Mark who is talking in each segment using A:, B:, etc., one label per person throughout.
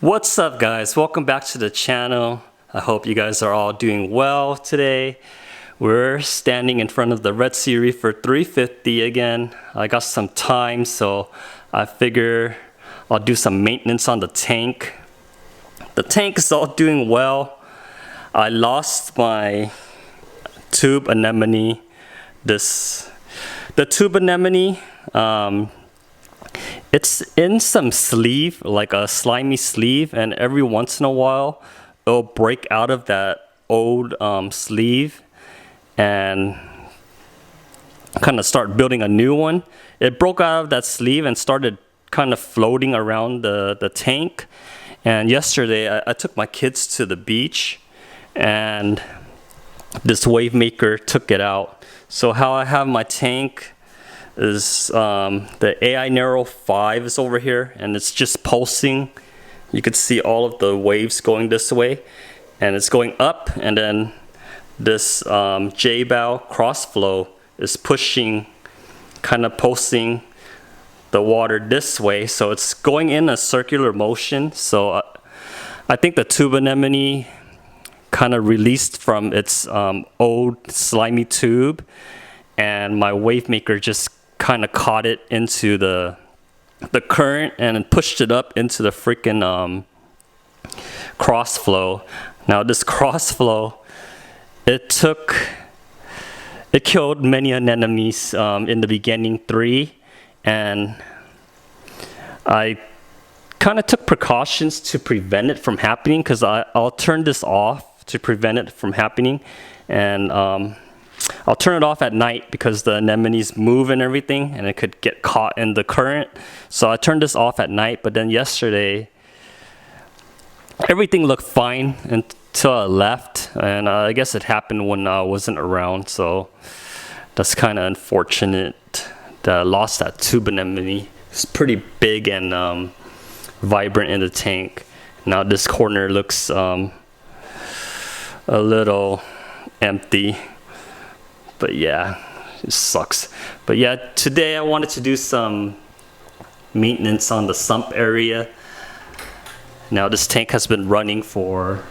A: What's up, guys? Welcome back to the channel. I hope you guys are all doing well today. We're standing in front of the Red Sea Reefer 350 again. I got some time, so I figure I'll do some maintenance on the tank. The tank is all doing well. I lost my tube anemone. The tube anemone, it's in some sleeve, like a slimy sleeve, and every once in a while it'll break out of that old sleeve and kind of start building a new one. It broke out of that sleeve and started kind of floating around the tank. And yesterday I took my kids to the beach and this wave maker took it out. So how I have my tank is the AI Narrow 5 is over here, and it's just pulsing. You can see all of the waves going this way, and it's going up, and then this J-bow cross flow is pushing, kind of pulsing the water this way, so it's going in a circular motion. So I think the tube anemone kind of released from its old slimy tube, and my wave maker just kind of caught it into the current and pushed it up into the freaking cross flow. Now this cross flow, it killed many anemones in the beginning, 3, and I kind of took precautions to prevent it from happening, because I'll turn this off to prevent it from happening, and I'll turn it off at night because the anemones move and everything, and it could get caught in the current. So I turned this off at night, but then yesterday everything looked fine until I left, and I guess it happened when I wasn't around, so that's kind of unfortunate that I lost that tube anemone. It's pretty big and vibrant in the tank. Now this corner looks a little empty. But yeah, it sucks. But yeah, today I wanted to do some maintenance on the sump area. Now this tank has been running for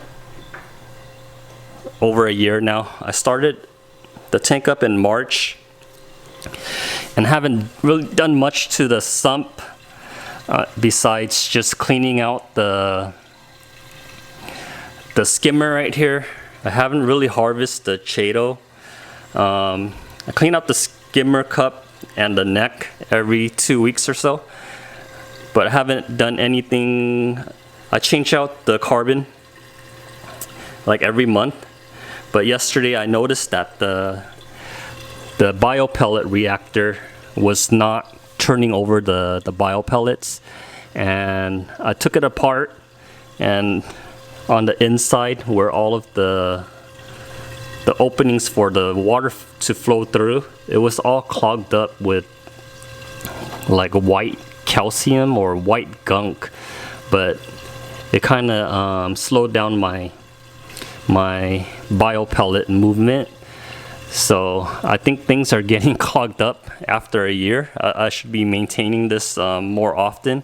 A: over a year now. I started the tank up in March and haven't really done much to the sump besides just cleaning out the skimmer right here. I haven't really harvested the chaeto. I clean up the skimmer cup and the neck every 2 weeks or so, but I haven't done anything. I change out the carbon like every month, but yesterday I noticed that the bio pellet reactor was not turning over the bio pellets, and I took it apart, and on the inside where all of the openings for the water to flow through, it was all clogged up with like white calcium or white gunk, but it kind of slowed down my bio pellet movement. So I think things are getting clogged up after a year. I should be maintaining this more often,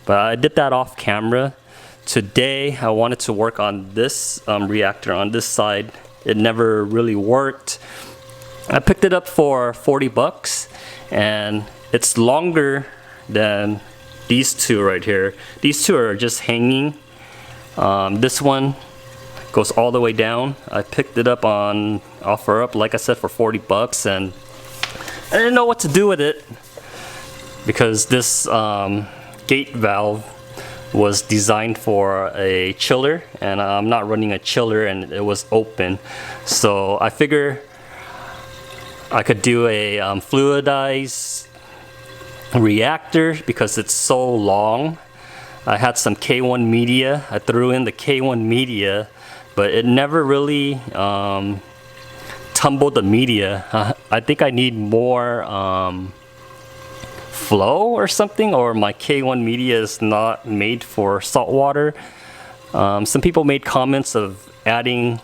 A: but I did that off camera. Today I wanted to work on this reactor on this side. It never really worked. I picked it up for 40 bucks, and it's longer than these two right here. These two are just hanging. This one goes all the way down. I picked it up on OfferUp, like I said, for 40 bucks, and I didn't know what to do with it because this gate valve was designed for a chiller, and I'm not running a chiller, and it was open. So I figure I could do a fluidized reactor because it's so long. I had some K1 media. I threw in the K1 media, but it never really tumbled the media. I think I need more flow or something, or my K1 media is not made for salt water. Some people made comments of adding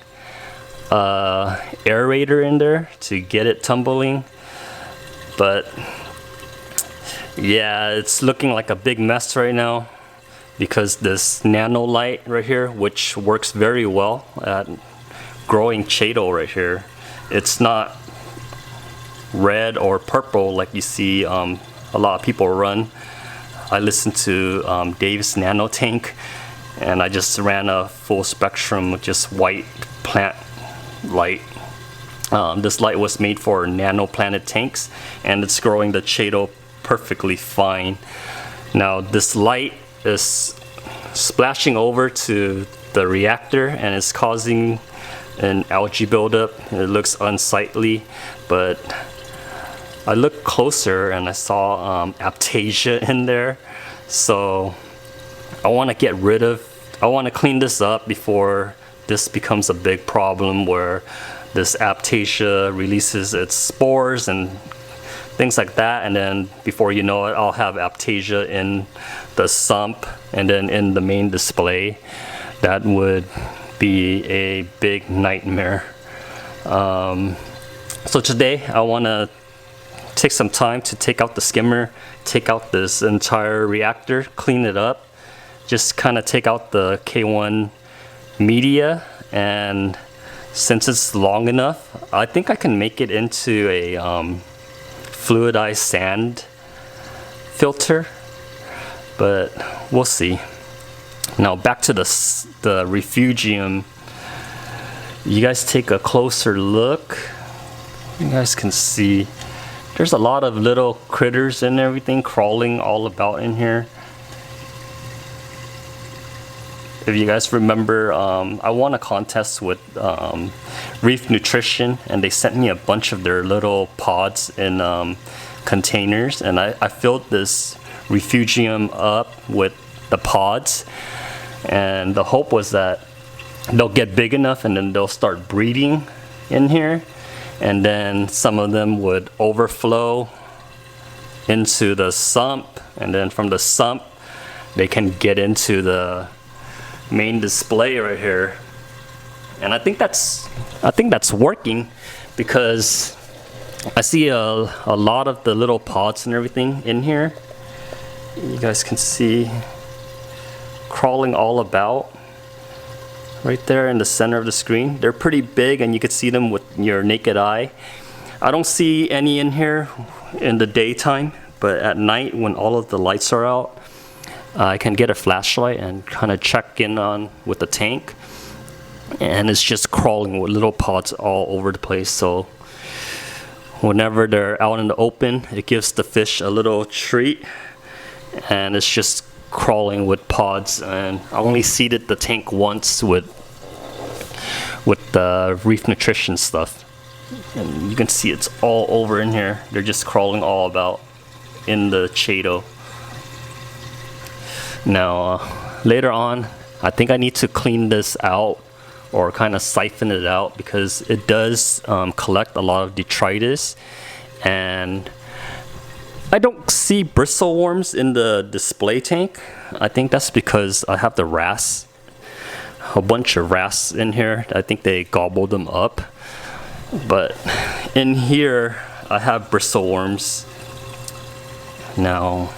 A: aerator in there to get it tumbling, but yeah, it's looking like a big mess right now. because this nano light right here, which works very well at growing chaeto right here, it's not red or purple like you see a lot of people run. I listened to Dave's nano tank, and I just ran a full spectrum with just white plant light. This light was made for nano planted tanks, and it's growing the chaeto perfectly fine. Now this light is splashing over to the reactor and it's causing an algae buildup. It looks unsightly, but I looked closer and I saw aptasia in there. So I want to clean this up before this becomes a big problem where this aptasia releases its spores and things like that, and then before you know it, I'll have aptasia in the sump and then in the main display. That would be a big nightmare. So today I want to take some time to take out the skimmer, take out this entire reactor, clean it up, just kind of take out the K1 media, and since it's long enough, I think I can make it into a fluidized sand filter, but we'll see. Now back to the Refugium. You guys take a closer look. You guys can see there's a lot of little critters and everything crawling all about in here. If you guys remember, I won a contest with Reef Nutrition, and they sent me a bunch of their little pods in containers, and I filled this Refugium up with the pods, and the hope was that they'll get big enough and then they'll start breeding in here, and then some of them would overflow into the sump, and then from the sump they can get into the main display right here. And I think that's working, because I see a lot of the little pods and everything in here. You guys can see crawling all about right there in the center of the screen. They're pretty big and you can see them with your naked eye. I don't see any in here in the daytime, but at night when all of the lights are out, I can get a flashlight and kind of check in on with the tank, and it's just crawling with little pods all over the place. So whenever they're out in the open, it gives the fish a little treat, and it's just crawling with pods. And I only seeded the tank once with the Reef Nutrition stuff, and you can see it's all over in here. They're just crawling all about in the chaeto. Now later on, I think I need to clean this out or kind of siphon it out, because it does collect a lot of detritus, and I don't see bristleworms in the display tank. I think that's because I have the wrasse, a bunch of wrasse in here. I think they gobbled them up, but in here I have bristleworms. Now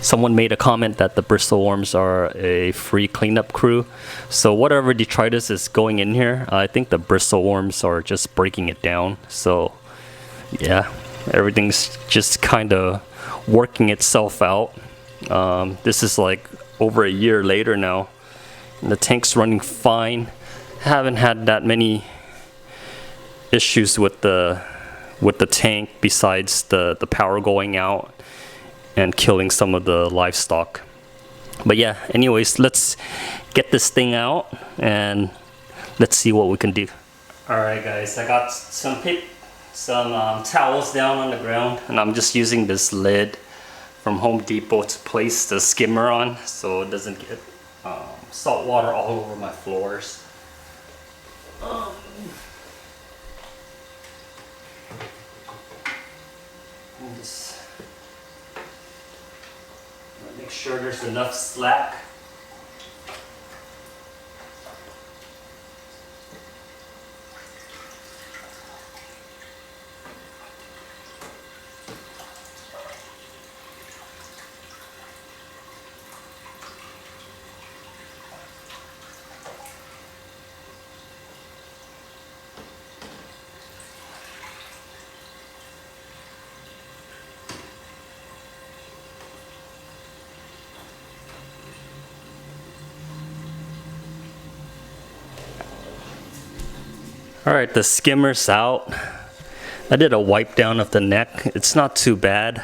A: someone made a comment that the bristleworms are a free cleanup crew. So whatever detritus is going in here, I think the bristleworms are just breaking it down. So yeah, everything's just kind of working itself out. This is like over a year later now, and the tank's running fine. Haven't had that many issues with the tank besides the power going out and killing some of the livestock. But yeah, anyways, let's get this thing out and let's see what we can do. Alright guys, I got some towels down on the ground, and I'm just using this lid from Home Depot to place the skimmer on so it doesn't get salt water all over my floors. Just make sure there's enough slack. Alright, the skimmer's out. I did a wipe down of the neck. It's not too bad,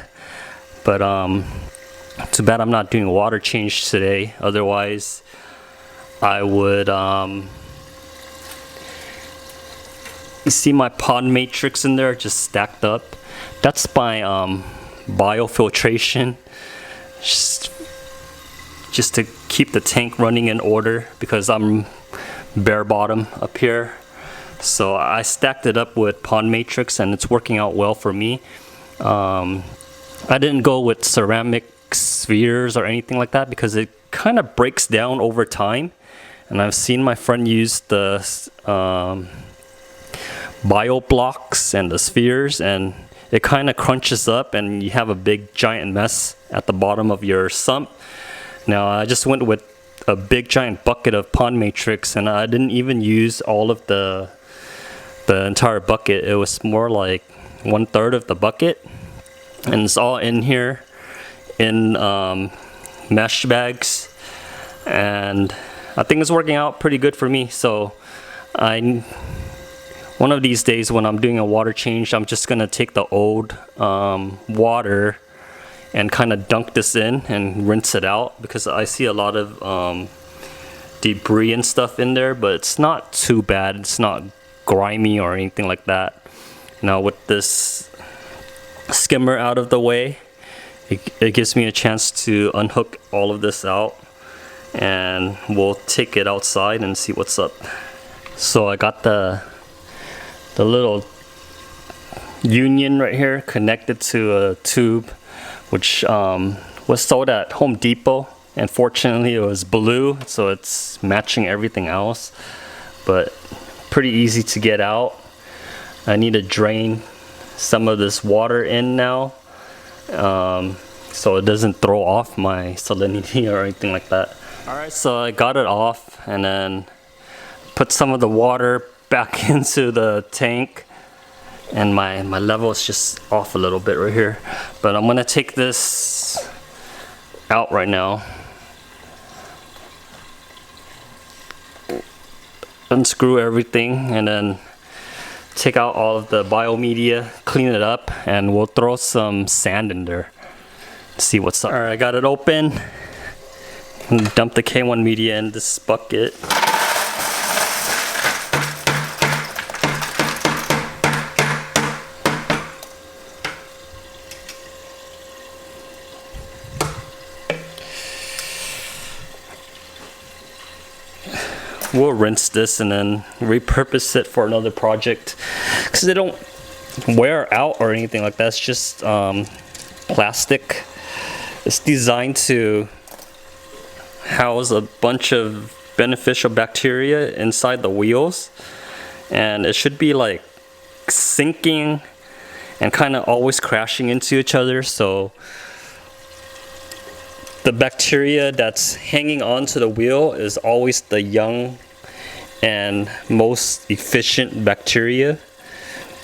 A: but too bad I'm not doing a water change today. Otherwise, I would you see my pond matrix in there just stacked up. That's my biofiltration, just to keep the tank running in order because I'm bare bottom up here. So I stacked it up with pond matrix and it's working out well for me. I didn't go with ceramic spheres or anything like that because it kind of breaks down over time. And I've seen my friend use the bio blocks and the spheres, and it kind of crunches up and you have a big giant mess at the bottom of your sump. Now I just went with a big giant bucket of pond matrix and I didn't even use all of the entire bucket. It was more like 1/3 of the bucket, and it's all in here in mesh bags, and I think it's working out pretty good for me. So one of these days when I'm doing a water change, I'm just gonna take the old water and kind of dunk this in and rinse it out because I see a lot of debris and stuff in there, but it's not too bad. It's not grimy or anything like that. Now with this skimmer out of the way, it gives me a chance to unhook all of this out and we'll take it outside and see what's up. So I got the little union right here connected to a tube which was sold at Home Depot, and fortunately it was blue, so it's matching everything else, but pretty easy to get out. I need to drain some of this water in now so it doesn't throw off my salinity or anything like that. Alright, so I got it off and then put some of the water back into the tank, and my level is just off a little bit right here, but I'm gonna take this out right now. Unscrew everything and then take out all of the biomedia, clean it up, and we'll throw some sand in there. See what's up. Alright, I got it open and dump the K1 media in this bucket. We'll rinse this and then repurpose it for another project because they don't wear out or anything like that. It's just plastic. It's designed to house a bunch of beneficial bacteria inside the wheels, and it should be like sinking and kind of always crashing into each other, so the bacteria that's hanging onto the wheel is always the young and most efficient bacteria.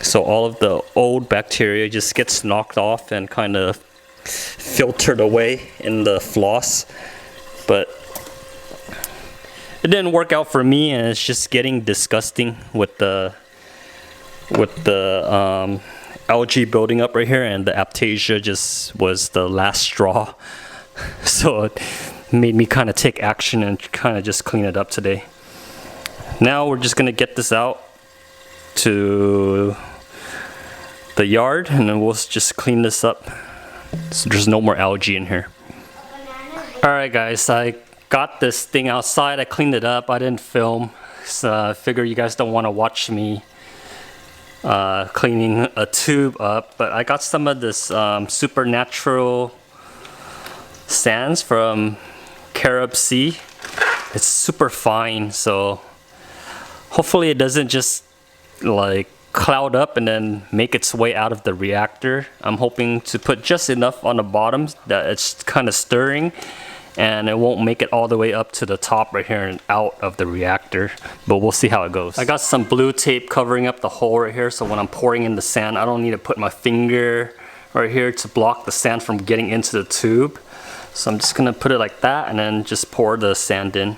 A: So all of the old bacteria just gets knocked off and kind of filtered away in the floss. But it didn't work out for me, and it's just getting disgusting with the algae building up right here, and the aptasia just was the last straw. So it made me kind of take action and kind of just clean it up today. Now we're just gonna get this out to the yard and then we'll just clean this up so there's no more algae in here. Alright guys, I got this thing outside. I cleaned it up. I didn't film, so I figure you guys don't want to watch me cleaning a tube up, but I got some of this supernatural sands from Carib Sea. It's super fine, so hopefully it doesn't just like cloud up and then make its way out of the reactor. I'm hoping to put just enough on the bottom that it's kind of stirring and it won't make it all the way up to the top right here and out of the reactor, but we'll see how it goes. I got some blue tape covering up the hole right here, so when I'm pouring in the sand I don't need to put my finger right here to block the sand from getting into the tube. So I'm just gonna put it like that and then just pour the sand in.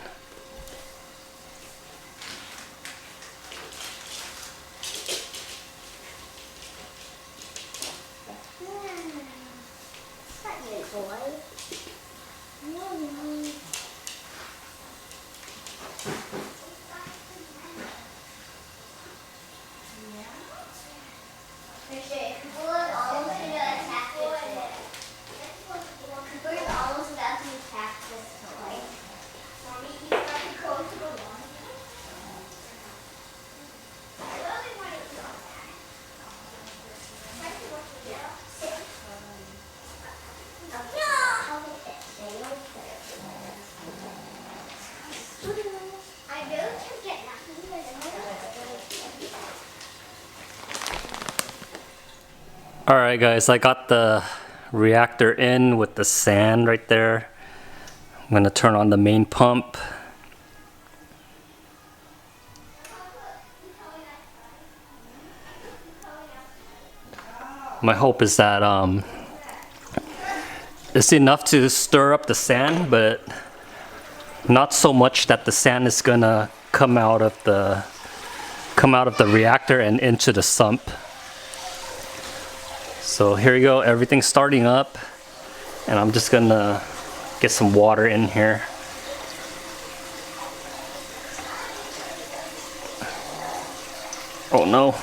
A: Alright guys, I got the reactor in with the sand right there. I'm going to turn on the main pump. My hope is that it's enough to stir up the sand, but not so much that the sand is gonna come out of the reactor and into the sump. So here we go, everything's starting up, and I'm just gonna get some water in here. Oh no.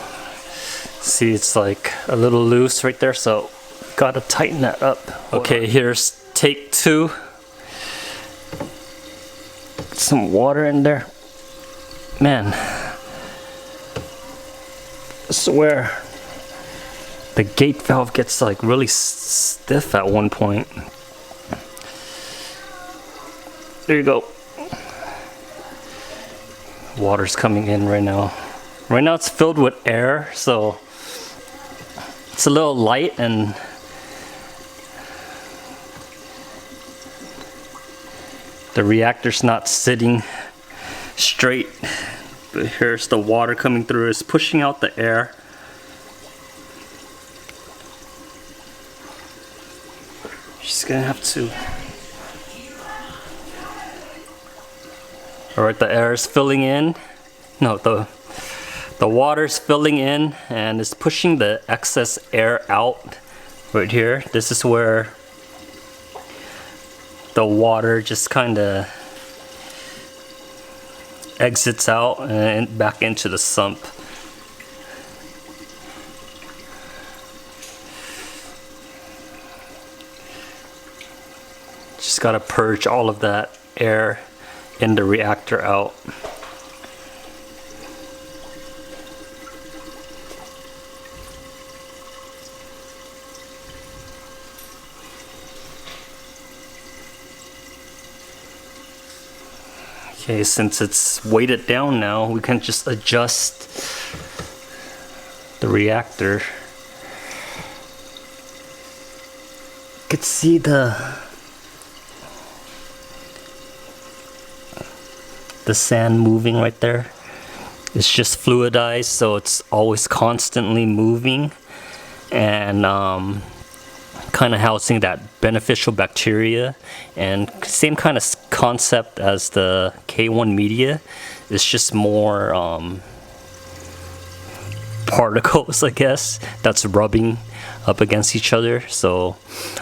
A: See, it's like a little loose right there, so gotta tighten that up. Okay, here's take 2. Some water in there. Man, I swear the gate valve gets like really stiff at one point. There you go. Water's coming in right now. Right now it's filled with air, so it's a little light, and the reactor's not sitting straight. But here's the water coming through. It's pushing out the air. Just gonna have to. Alright, the air is filling in. No, the water's filling in, and it's pushing the excess air out right here. This is where the water just kind of exits out and back into the sump. Just gotta purge all of that air in the reactor out. Okay, since it's weighted down now, we can just adjust the reactor. You could see the sand moving right there. It's just fluidized, so it's always constantly moving, and kind of housing that beneficial bacteria, and same kind of concept as the K1 media. It's just more particles, I guess, that's rubbing up against each other, so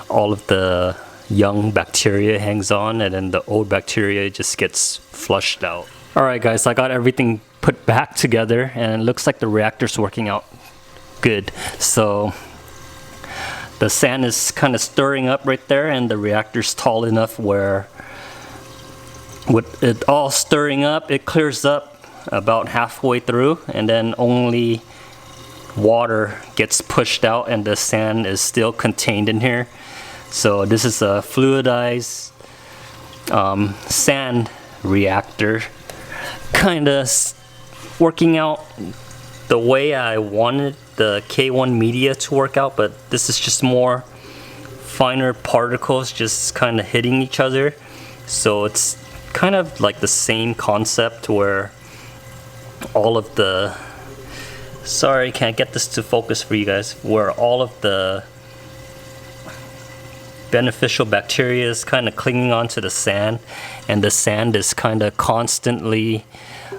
A: all of the young bacteria hangs on, and then the old bacteria just gets flushed out. Alright guys, I got everything put back together, and it looks like the reactor's working out good. So the sand is kind of stirring up right there, and the reactor's tall enough where with it all stirring up, it clears up about halfway through, and then only water gets pushed out and the sand is still contained in here. So this is a fluidized sand reactor, kind of working out the way I wanted the K1 media to work out, but this is just more finer particles just kind of hitting each other. So it's kind of like the same concept where all of the, sorry, can't get this to focus for you guys, where all of the beneficial bacteria is kind of clinging onto the sand, and the sand is kind of constantly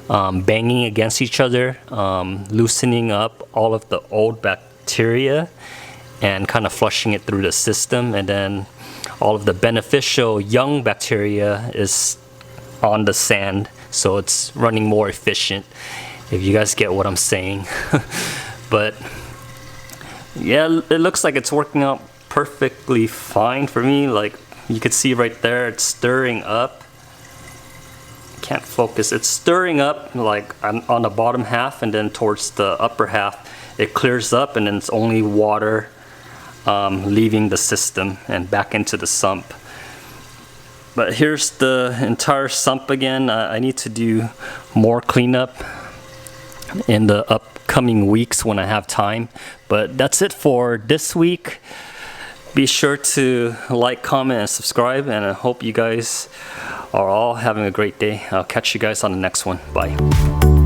A: banging against each other, loosening up all of the old bacteria and kind of flushing it through the system, and then all of the beneficial young bacteria is on the sand so it's running more efficient, if you guys get what I'm saying. But yeah, it looks like it's working out perfectly fine for me. Like you can see right there, it's stirring up. Can't focus. It's stirring up like on the bottom half, and then towards the upper half it clears up, and then it's only water leaving the system and back into the sump. But here's the entire sump again. I need to do more cleanup in the upcoming weeks when I have time. But that's it for this week. Be sure to like, comment, and subscribe, and I hope you guys are all having a great day. I'll catch you guys on the next one. Bye.